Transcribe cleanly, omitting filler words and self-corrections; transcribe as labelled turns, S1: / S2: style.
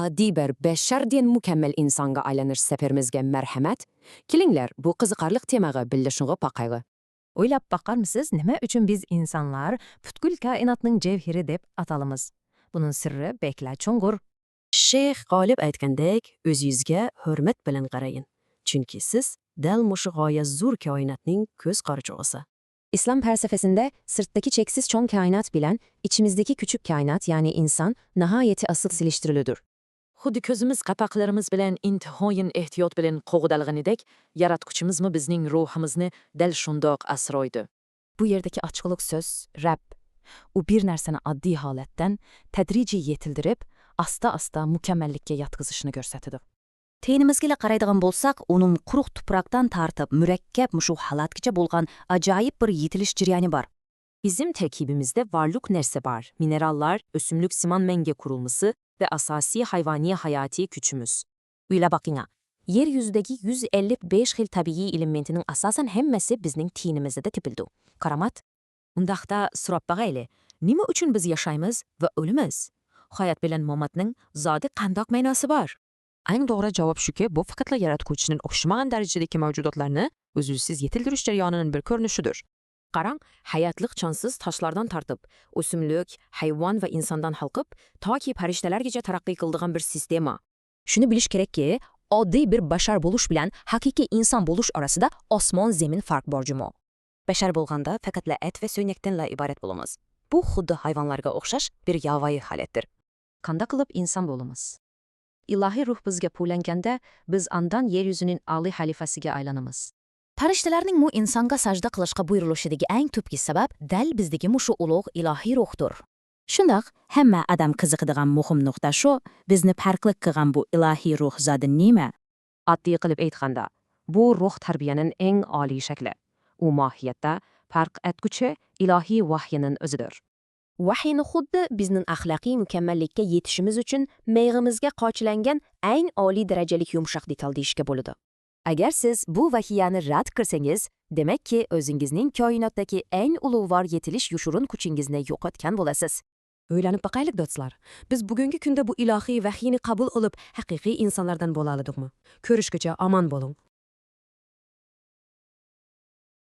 S1: adi bir beşerden mükemmel insanga aylanır seperimizge merhamet. Kelingler, bu qiziqarliq temaga birlashingga paqaygi.
S2: O'ylab baqarmisiz, nima uchun biz insonlar butkul koinotning jevhiri deb atalamiz? Buning sirri bekla cho'ng'ur.
S3: Sheyx G'olib aytgandek, o'zingizga hurmat bilan qaraying. Chunki siz dal mushu g'oya zo'r koinotning ko'z qarachug'isi.
S1: İslam felsefesinde sırttaki çeksiz çoğun kainat bilen, içimizdeki küçük kainat yani insan nihayeti asıl siliştirilüdür.
S4: Xuddi ko'zimiz qapaqlarimiz bilan intihoyin ehtiyot bilan qo'g'dalg'anidek, yaratquchimizmi bizning ruhimizni dal shundoq asroydi.
S2: Bu yerdeki açıklık söz Rab. U bir narsani oddiy holatdan tadrijiy yetildirib, asta-asta mukammallikka yatkazishini ko'rsatadi.
S5: Tenimizga qaraydigan bo'lsak, uning quruq tuproqdan tartib murakkab mushu holatgacha bo'lgan ajoyib bir yetilish jarayoni bor.
S3: Bizim terkibimizde varlık nerse var. Minerallar, ösümlük siman menge kurulması ve asasi hayvani hayati küçümüz. Uyla bakına. Yeryüzündeki 155 xil tabii elementinin asasen hemmesi bizning tinimizde de tepildi. Karamat. Undaqda surab bagayli. Nima uchun biz yaşaymiz ve ölümüz? Hayat bilen momatning zodi qandoq ma'nosi bor?
S6: Eng to'g'ri javob shuki, bu faqatla yaratuvchining o'xshamagan darajadagi mavjudotlarni uzluksiz yetildirish jarayonining bir ko'rinishidir.
S3: Qarang, hayatliq jonsiz toshlardan tartib, o'simlik, hayvon va insondan halqib, toki farishtalargacha taraqqiy qildigan bir sistema.
S5: Shuni bilish kerakki, oddiy bir bashar bo'lish bilan haqiqiy inson bo'lish orasida osmon zamin farq bor jumo. Bashar bo'lganda faqatla et va so'ynakdanla iborat bo'lamiz. Bu xuddi hayvonlarga o'xshash bir yovvoyi holatdir.
S1: Qanday qilib inson bo'lamiz? İlahi ruh bizga po'langanda, biz andan yeryüzünün ali halifasiga aylanamiz.
S5: Farishtalarning mu insonga sajda qilishga buyurilishidagi eng tubki sabab dal bizdagi mushu ulug' ilohiy ruhdir. Shundoq, hamma odam qiziqadigan muhim nuqta shu, bizni farqli qilgan bu ilohiy ruh zodi nima?
S3: Oddiy qilib aytganda, bu ruh tarbiyaning eng oliy shakli. U mohiyatda farq etguchi ilohiy vahyining o'zidir.
S1: Vahyini xuddi bizning axloqiy mukammallikka yetishimiz uchun meyg'imizga qochilangan eng oliy darajalik yumshoq detal deyishga bo'ladi. Agar siz bu vahiyani rad qilsangiz, demakki o'zingizning koinotdagi eng ulug'vor yetilish yushurun kuchingizni yo'qotgan bo'lasiz.
S3: O'ylanib baqaylik do'stlar. Biz bugungi kunda bu ilohiy vahyini qabul qilib, haqiqiy insonlardan bo'la oladikmi? Ko'rishgacha omon bo'ling.